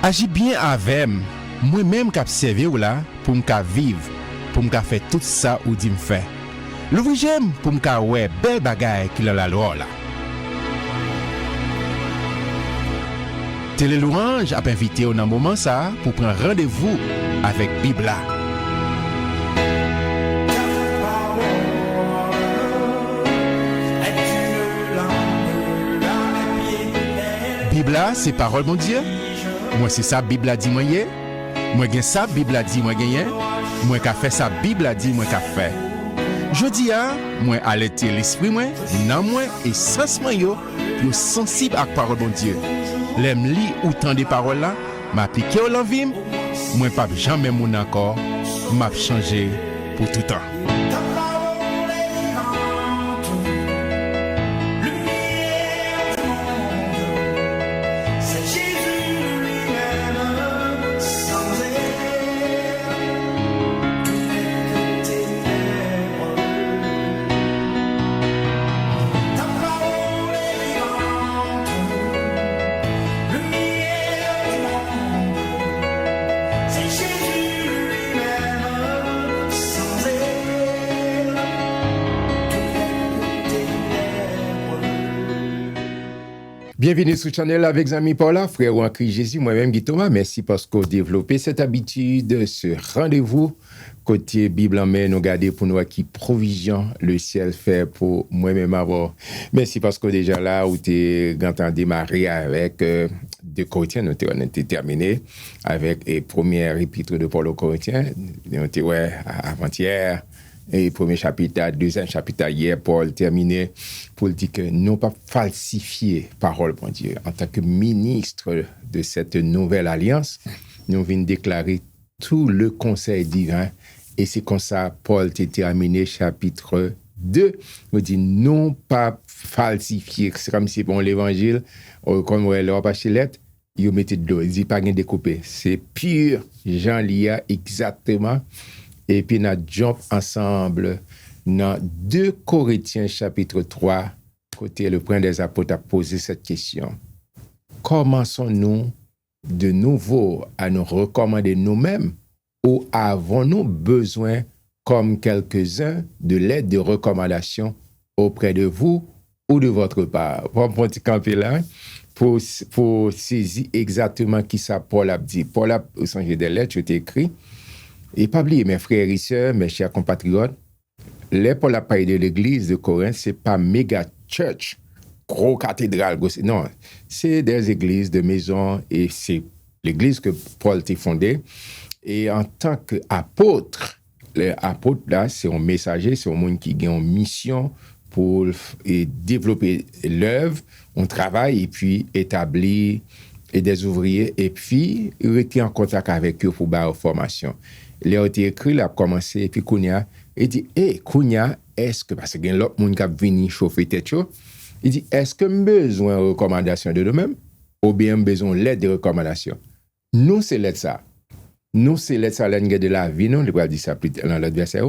Agis bien avec moi-même qui observe ou là pour me vivre, pour me faire tout ça ou dit me faire. L'ouvrir j'aime pour me ouais belle bagaille qui la loi là. Télé Louange a invité au moment ça pour prendre rendez-vous avec Bibla. Bibla c'est parole mon Dieu. Moi c'est ça Bibla dit moi yé. Moi gen ça Bibla dit moi gagné. Moi qu'a fait ça Bibla dit moi qu'a fait. Jodi a moi alerter l'esprit moi, nan moi et sens moi yo sensible à parole mon Dieu. L'aime li ou tant de paroles là, m'appliquer au l'envie, moi pas jamais mon encore, m'a changé pour tout temps. Bienvenue sur le channel avec Amis Paula, frère ou en Christ Jésus, moi-même Guy Thomas. Merci parce que vous développez cette habitude, ce rendez-vous. Côté Bible en main, nous garder pour nous qui provision le ciel fait pour moi-même avoir. Merci parce que déjà là, où tu es démarré avec 2 Corinthiens, nous avons terminé avec le premier épître de Paul aux Corinthiens. Nous avons avant-hier. Et premier chapitre, deuxième chapitre, hier, Paul terminé pour dire que nous pas falsifier parole, mon Dieu. En tant que ministre de cette nouvelle alliance, nous venons déclarer tout le conseil divin. Et c'est comme ça, Paul t'a terminé chapitre 2. Nous dit non pas falsifier. C'est comme si bon l'évangile, comme on l'a pas chez lettre, il mettait de l'eau. Il dit pas rien découpé. C'est pur, Jean Lia, exactement. Et puis, nous jump ensemble dans 2 Corinthiens chapitre 3, côté le point des apôtres a posé cette question. Commençons-nous de nouveau à nous recommander nous-mêmes ou avons-nous besoin, comme quelques-uns, de l'aide de recommandation auprès de vous ou de votre part? Pour un petit camper là, pour saisir exactement qui ça Paul a dit. Paul a changé des lettres, je t'ai écrit. Et pas oublier, mes frères et sœurs, mes chers compatriotes, les Paul a parlé de l'église de Corinthe, c'est pas méga church, gros cathédrale, non, c'est des églises de maison et c'est l'église que Paul a fondée. Et en tant qu'apôtre, les apôtres là, c'est un messager, c'est un monde qui a une mission pour développer l'œuvre, on travaille et puis établir des ouvriers et puis rester en contact avec eux pour faire formation. Il a été écrit, il a commencé, et puis Kounia, il dit, Kounia, est-ce que, parce qu'il y a l'autre monde qui a venu chauffer tête chaud, il dit, est-ce que j'ai besoin de recommandations de nous-mêmes, ou bien besoin de l'aide de recommandations? Nous, c'est l'aide ça. Nous, c'est l'aide ça, l'aide de la vie, non, je vais dire ça plus dans l'autre verset,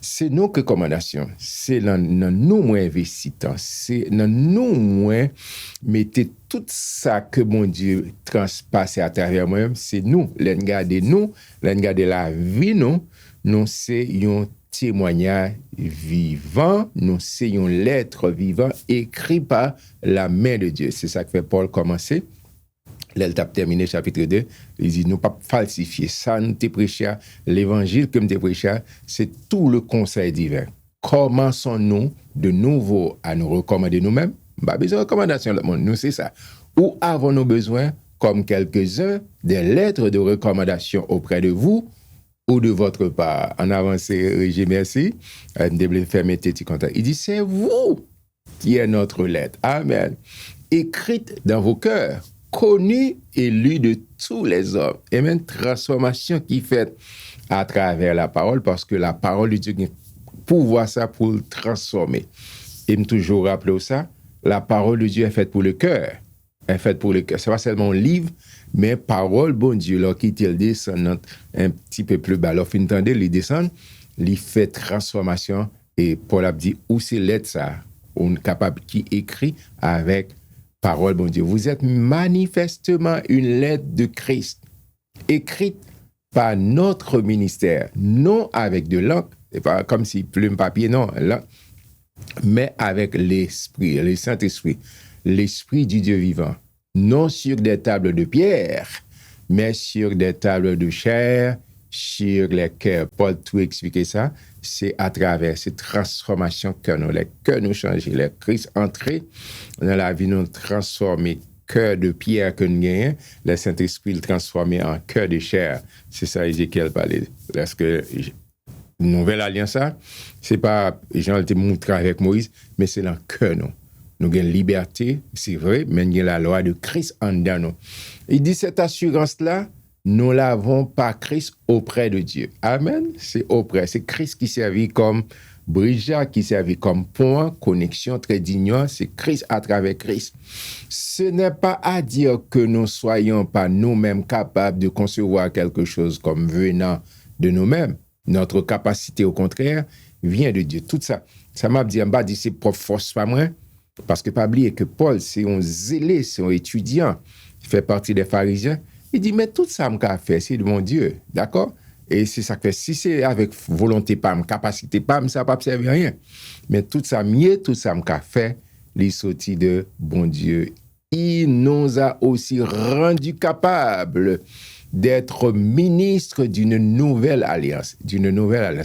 c'est nos recommandations, c'est dans nous moins investissants, c'est dans nous moins mettez tout ça que mon Dieu transpasse à travers moi-même, c'est nous, l'aide de la vie, nous, c'est un témoignage vivant, nous, c'est une lettre vivante écrite par la main de Dieu. C'est ça que fait Paul commencer. Là, il a terminé chapitre 2, il dit, nous pas falsifier ça, nous te prêcher, l'évangile que nous te prêcher, c'est tout le conseil divin. Commençons-nous de nouveau à nous recommander nous-mêmes? Pas besoin de recommandation, nous c'est ça. Ou avons-nous besoin, comme quelques-uns, des lettres de recommandation auprès de vous ou de votre part? En avance, Régis, merci. Il dit, c'est vous qui êtes notre lettre. Amen. Écrite dans vos cœurs, connu et lu de tous les hommes. Et même transformation qui fait à travers la parole, parce que la parole de Dieu pour voir ça, pour le transformer. Et me toujours rappeler ça, la parole de Dieu est faite pour le cœur. Elle est faite pour le cœur. C'est pas seulement un livre, mais parole, bon Dieu, là, qui te descend un petit peu plus bas. Alors, vous entendez, il descend, il fait transformation. Et Paul a dit, où c'est l'aide ça? On est capable qui écrit avec parole, bon Dieu. Vous êtes manifestement une lettre de Christ, écrite par notre ministère, non avec de l'encre, c'est pas comme si plume papier, non, là, mais avec l'Esprit, le Saint-Esprit, l'Esprit du Dieu vivant, non sur des tables de pierre, mais sur des tables de chair, sur les cœurs. Paul tout expliqué ça, c'est à travers cette transformation que les cœurs nous changent, les Christ entré dans la vie, nous transformer cœur de pierre que nous gagnons, le Saint-Esprit le transformer en cœur de chair. C'est ça Ézéchiel parlait. Parce que nouvelle alliance, c'est pas Jean était montré avec Moïse, mais c'est dans le cœur nous. Nous avons liberté, c'est vrai, mais nous avons la loi de Christ en dedans nous. Il dit cette assurance-là, nous l'avons par Christ auprès de Dieu. Amen. C'est auprès. C'est Christ qui servit comme bridge, qui servit comme pont, connexion très digne. C'est Christ à travers Christ. Ce n'est pas à dire que nous soyons pas nous-mêmes capables de concevoir quelque chose comme venant de nous-mêmes. Notre capacité, au contraire, vient de Dieu. Tout ça, ça m'a dit, c'est propre force, pas moi. Parce que pas oublier que Paul, c'est un zélé, c'est un étudiant, il fait partie des pharisiens. Il dit, mais tout ça, m'a fait, c'est de mon Dieu, d'accord? Et c'est ça que fait. Si c'est avec volonté, pas, capacité, pas, ça ne va pas servir à rien. Mais tout ça, tout ça, m'a fait, les sorties de bon Dieu. Il nous a aussi rendu capables d'être ministre d'une nouvelle alliance.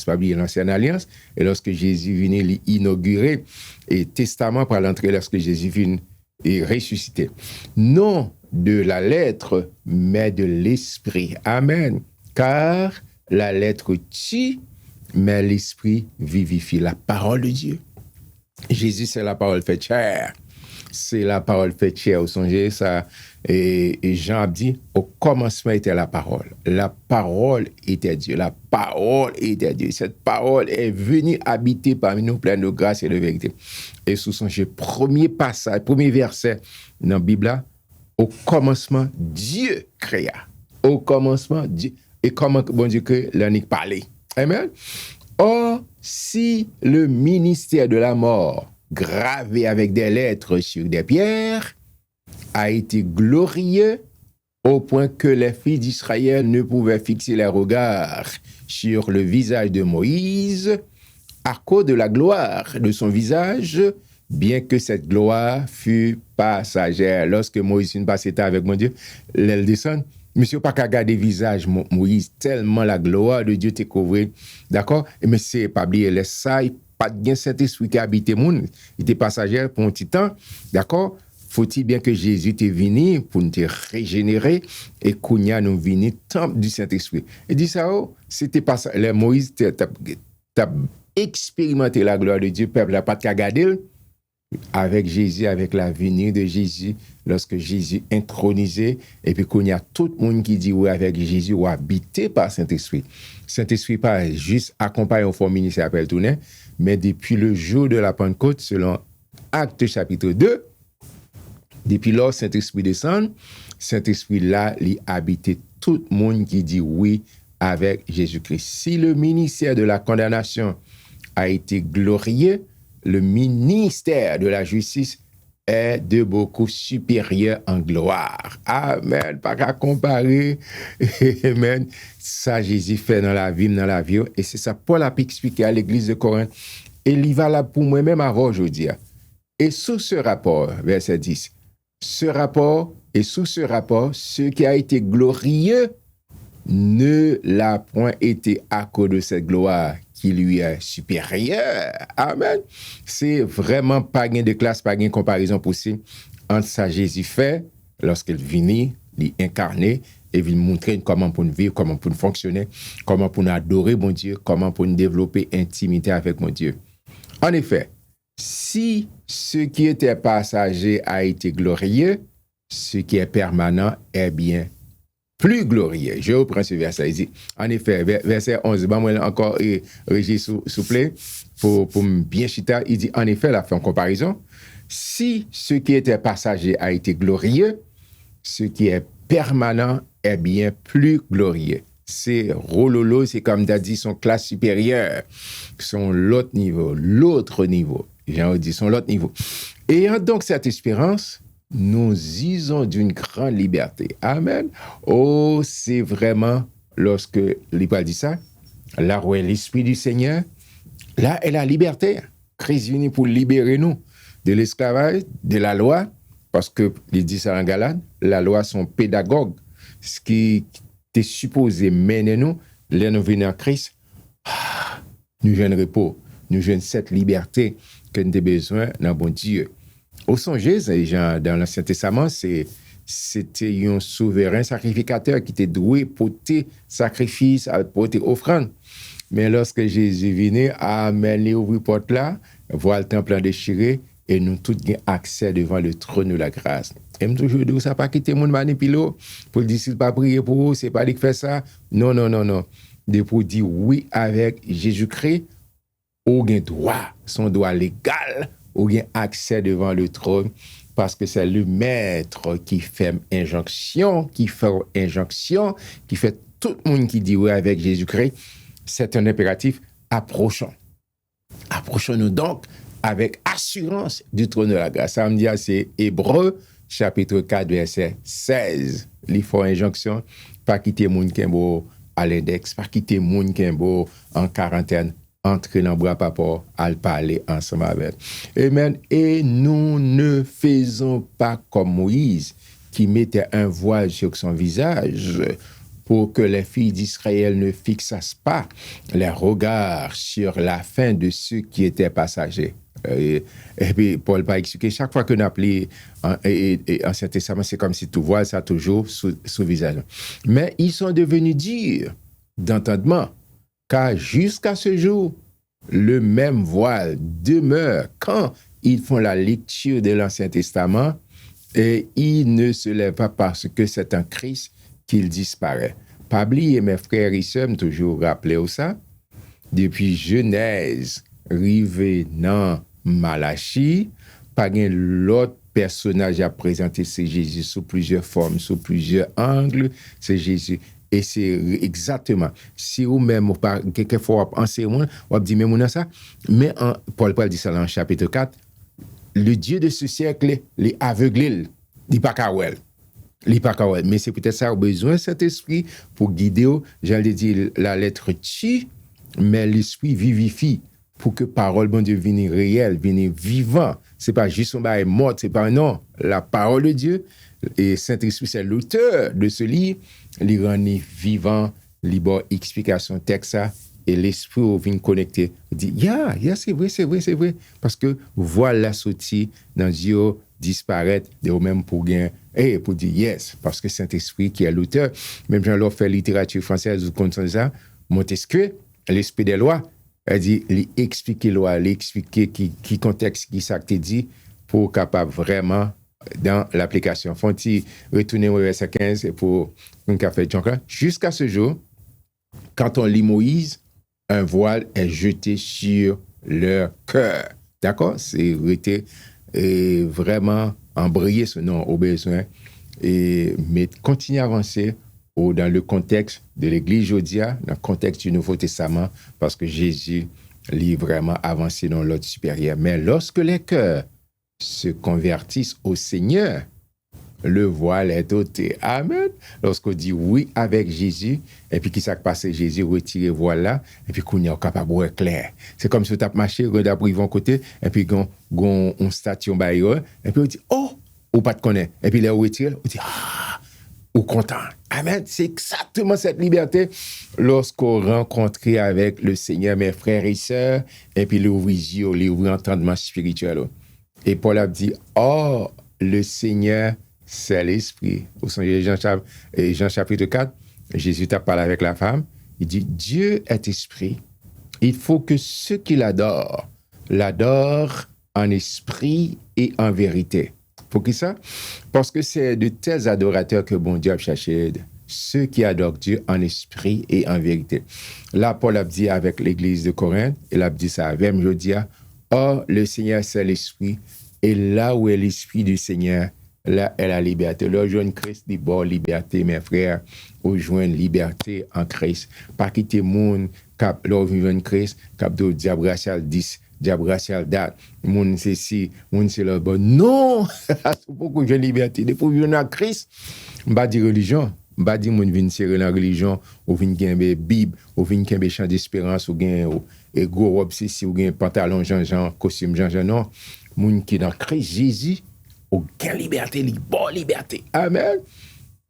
Pas oublier l'ancienne alliance. Et lorsque Jésus venait l'inaugurer, et testament par l'entrée, lorsque Jésus vient et ressuscité. Non de la lettre, mais de l'esprit. Amen. Car la lettre tue, mais l'esprit vivifie. La parole de Dieu. Jésus, c'est la parole faite chair. C'est la parole faite chair. Vous songez ça? Et Jean a dit, au commencement était la parole. La parole était Dieu. La parole était Dieu. Cette parole est venue habiter parmi nous, pleine de grâce et de vérité. Et sous son premier passage, premier verset dans la Bible, là, au commencement, Dieu créa. Au commencement, Dieu. Et comment, bon Dieu, que l'on parlait. Amen. Or, si le ministère de la mort, gravé avec des lettres sur des pierres, a été glorieux au point que les filles d'Israël ne pouvaient fixer leurs regards sur le visage de Moïse à cause de la gloire de son visage, bien que cette gloire fût passagère. Lorsque Moïse ne passait avec mon Dieu, l'aile descend. Monsieur pas qu'à garder visage Moïse tellement la gloire de Dieu t'est couvrée, d'accord? Mais c'est pas oublier les ça, pas de Saint-Esprit qui habite monde, il était passagère pour un petit temps, d'accord? Faut-il bien que Jésus t'est venu pour nous régénérer et qu'on y a nous venu temple du Saint-Esprit. Et dit ça, c'était pas ça. Les Moïse t'as expérimenté la gloire de Dieu, peuple n'a pas qu'à garder avec Jésus, avec la venue de Jésus, lorsque Jésus intronisé, et puis qu'on y a tout le monde qui dit oui avec Jésus ou habité par Saint-Esprit. Saint-Esprit pas juste accompagné au fond ministère appel tourné, mais depuis le jour de la Pentecôte, selon Actes chapitre 2, depuis lors, Saint-Esprit descend, Saint-Esprit là, il habite tout le monde qui dit oui avec Jésus-Christ. Si le ministère de la condamnation a été glorieux, le ministère de la justice est de beaucoup supérieur en gloire. Amen. Pas qu'à comparer. Amen. Ça, Jésus fait dans la vie. Et c'est ça, Paul a expliqué à l'église de Corinthe. Et il va là pour moi-même avant aujourd'hui. Et sous ce rapport, verset 10, ce rapport, ce qui a été glorieux ne l'a point été à cause de cette gloire qui lui est supérieure. Amen. C'est vraiment pas gain de classe, pas gain de comparaison possible entre ça Jésus fait lorsqu'il vient, il incarné et il montrer comment pour nous vivre, comment pour nous fonctionner, comment pour nous adorer mon Dieu, comment pour nous développer intimité avec mon Dieu. En effet, si ce qui était passager a été glorieux, ce qui est permanent est bien plus glorieux. Je reprends ce verset. Il dit, en effet, verset 11, moi encore, Régis, s'il vous plaît, pour bien chita, il dit, en effet, là, fait en comparaison, si ce qui était passager a été glorieux, ce qui est permanent est bien plus glorieux. C'est rololo, c'est comme t'as dit, son classe supérieure, son l'autre niveau. J'ai dit, son l'autre niveau. Ayant donc cette espérance, nous usons d'une grande liberté. Amen. Oh, c'est vraiment, lorsque l'Épaule dit ça, là où est l'Esprit du Seigneur, là est la liberté. Christ venu pour libérer nous de l'esclavage, de la loi, parce que, il dit ça en Galate, la loi sont pédagogues. Ce qui est supposé mener nous, là nous venons en Christ, nous jouons repos, nous jouons cette liberté que nous avons besoin dans bon Dieu. Au songez, dans l'Ancien Testament, c'était un souverain sacrificateur qui était doué pour porter sacrifice, pour porter offrande. Mais lorsque Jésus venait, amen, les ouvrir porte là, voir le temple déchiré, et nous tous avons accès devant le trône de la grâce. Et je toujours dis, ça pas quitter mon manipilo, pour dire s'il pas prier pour vous, c'est pas lui qui fait ça. Non. De pour dire oui avec Jésus-Christ, ou gain droit, son droit légal, ou gain accès devant le trône, parce que c'est le maître qui fait injonction, qui fait tout le monde qui dit oui avec Jésus-Christ. C'est un impératif, approchons. Approchons-nous donc avec assurance du trône de la grâce. Ça me dit, c'est Hébreux, chapitre 4, verset 16. Il faut injonction, pas quitter moun Kimbo à l'index, pas quitter moun Kimbo en quarantaine, entrer dans le bras papa, à parler ensemble avec. Amen. Et nous ne faisons pas comme Moïse, qui mettait un voile sur son visage, pour que les filles d'Israël ne fixassent pas les regards sur la fin de ceux qui étaient passagers. Et puis, Paul va expliquer, chaque fois qu'on appelait Ancien Testament, c'est comme si tout voile, ça toujours sous visage. Mais ils sont devenus durs d'entendement, car jusqu'à ce jour, le même voile demeure quand ils font la lecture de l'Ancien Testament et il ne se lève pas parce que c'est en Christ qu'il disparaît. Pas oublier, mes frères et sœurs, toujours rappeler ça, depuis Genèse, rivé dans Malachie, pas l'autre personnage à présenter, c'est Jésus sous plusieurs formes, sous plusieurs angles, c'est Jésus. Et c'est exactement, si vous-même, quelquefois, pensez-moi, vous dites, mais mon ça, mais Paul dit ça dans le chapitre 4, le Dieu de ce siècle, les aveuglés, dit pas Kawel. Mais c'est peut-être ça, besoin de cet esprit pour guider, j'allais dire, la lettre chi, mais l'esprit vivifie pour que parole bon Dieu vienne réelle, vienne vivant. C'est pas juste un bail mort, c'est pas non. La parole de Dieu, et Saint-Esprit, c'est l'auteur de ce livre, il rend vivant, il donne explication texte, et l'esprit vient connecter. Il dit, c'est vrai. Parce que voilà sorti dans Dieu, disparaître de même pour gagner et pour dire yes parce que Saint-Esprit qui est l'auteur même quand on fait littérature française vous connaissez ça Montesquieu l'esprit des lois elle dit il expliquer loi il expliquer qui contexte qui ça te dit pour capable vraiment dans l'application faut-il retourner au verset 15 pour un café jusqu'à ce jour quand on lit Moïse un voile est jeté sur leur cœur d'accord c'est et vraiment embrayer ce nom au besoin mais continuer à avancer dans le contexte de l'Église Jodia, dans le contexte du Nouveau Testament, parce que Jésus lit vraiment avancé dans l'ordre supérieur. Mais lorsque les cœurs se convertissent au Seigneur, le voile est ôté. Amen. Lorsqu'on dit oui avec Jésus, et puis qui s'est passé, Jésus retire le voile là, et puis qu'on est capable de voir clair. C'est comme si on tape marché, on a pris un côté, et puis on statue en bailleur, et puis on dit, oh, ou pas de connaître. Et puis là, on retire, on dit, ou content. Amen. C'est exactement cette liberté lorsqu'on rencontre avec le Seigneur, mes frères et sœurs, et puis l'ouvrir entendement spirituel. Et Paul a dit, oh, le Seigneur, c'est l'esprit. Au sein de Jean chapitre 4, Jésus t'a parlé avec la femme. Il dit, Dieu est esprit. Il faut que ceux qui l'adorent en esprit et en vérité. Pour qui ça? Parce que c'est de tels adorateurs que bon Dieu a cherché. Ceux qui adorent Dieu en esprit et en vérité. Là, Paul a dit avec l'église de Corinthe, il a dit ça avec Jodia, oh, le Seigneur, c'est l'esprit. Et là où est l'esprit du Seigneur, là est la liberté. Là, joindre Christ, dit bon, liberté, mes frères, ou joindre liberté en Christ. Pas quitter le monde, cap, là, vivre en Christ, cap de diable racial 10, diable racial date, moun c'est si, moun c'est le bon. Non! C'est beaucoup de liberté. Depuis que je Christ, m'ba di religion, m'ba di moun vin serrer la religion, ou vin genbe Bible, ou vin genbe chant d'espérance, ou gen et gros robe si ou gen pantalon Jean-Jean, costume Jean-Jean, non. Moun qui dans Christ Jésus, ou gen liberté, bon liberté. Amen.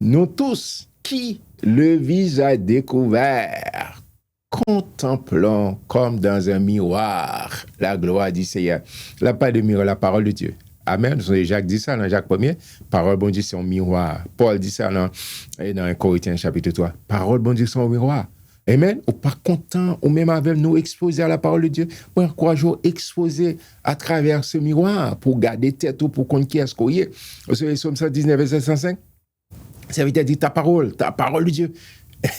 Nous tous qui le visage découvert, contemplant comme dans un miroir la gloire du Seigneur. La pas de miroir, la parole de Dieu. Amen. Jacques dit ça dans Jacques 1er. Parole bon Dieu, c'est un miroir. Paul dit ça dans 1 Corinthiens chapitre 3. Parole bon Dieu, c'est un miroir. Amen. Ou pas content, ou même avec nous exposer à la parole de Dieu. Pour encourager, exposer à travers ce miroir pour garder tête ou pour qu'on qui est-ce qu'on y est. Vous savez, Somme 119, verset 105. Ça veut dire ta parole de Dieu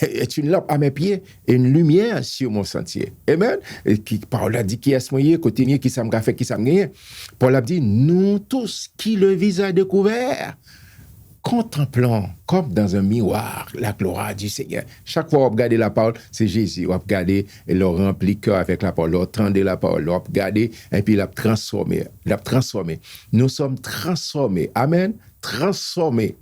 est une lampe à mes pieds et une lumière sur mon sentier. Amen. Et qui parole a dit qui est-ce moyen, côté qui ça me fait, qui ça me gagne. Paul a dit nous tous qui le visage découvert, contemplant comme dans un miroir la gloire du Seigneur. Chaque fois on regarde la parole, c'est Jésus. On regarde et leur remplit cœur avec la parole, leur tendre la parole, leur regarder et puis l'a transformer. Nous sommes transformés. Amen. Transformés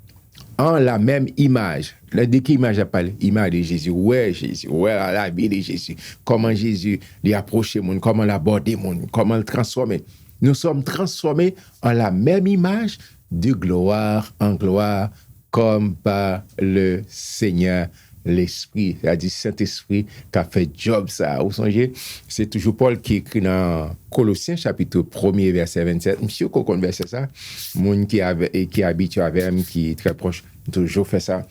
en la même image. De quelle image a parlé? Image de Jésus. Ouais, Jésus. Ouais, la vie de Jésus. Comment Jésus lui approcher monde, comment l'aborder monde, comment le transformer. Nous sommes transformés en la même image de gloire en gloire comme par le Seigneur l'Esprit. C'est-à-dire Saint-Esprit qui a fait job ça. Vous songez? C'est toujours Paul qui écrit dans Colossiens chapitre 1er verset 27. Monsieur qu'on verset ça. Monde qui habite avec lui, qui est très proche, toujours fait ça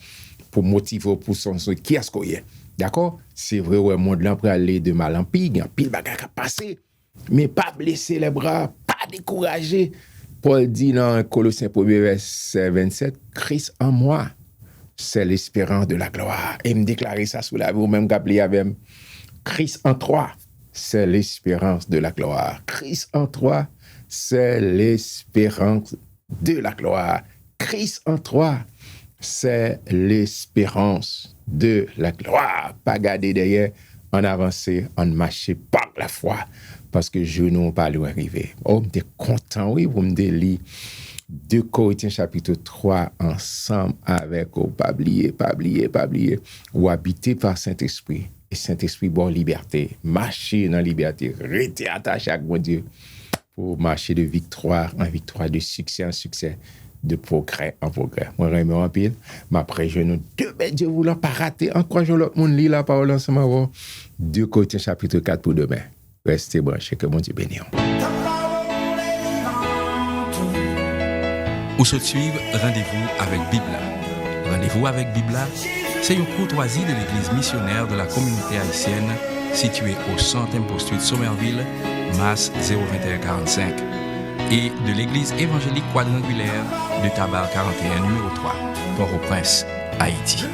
pour motiver pour son qui est-ce qu'on est. D'accord? C'est vrai ouais monde là pour aller de mal en pire, il y a pile bagarre à passer. Mais pas blesser les bras, pas décourager. Paul dit dans Colossiens 1er verset 27, Christ en moi, c'est l'espérance de la gloire. Et me déclarer ça sous la vie, ou même qu'appeler avec Christ en toi, c'est l'espérance de la gloire. Christ en toi, c'est l'espérance de la gloire. Christ en toi, c'est l'espérance de la gloire. Pas garder derrière, en avancer, en marcher par la foi. Parce que je n'ai pas lui arriver. Oh, m'étais content, oui, pour me lire 2 Corinthiens chapitre 3 ensemble avec, oh, pas oublier, ou habiter par Saint-Esprit. Et Saint-Esprit, bon liberté, marcher dans la liberté, rester attaché à mon Dieu, pour marcher de victoire en victoire, de succès en succès, de progrès en progrès. Moi, je me pile, mais après, je ne demain, Dieu voulant pas rater, encourageons l'autre monde, lit la parole ensemble avant. 2 Corinthiens chapitre 4 pour demain. Restez branchés, que mon Dieu bénisse. Ou se suivre, rendez-vous avec Bibla. Rendez-vous avec Bibla, c'est une courtoisie de l'église missionnaire de la communauté haïtienne située au 100e poste de Somerville, Masse 02145, et de l'église évangélique quadrangulaire de Tabar 41 numéro 3, Port-au-Prince, Haïti.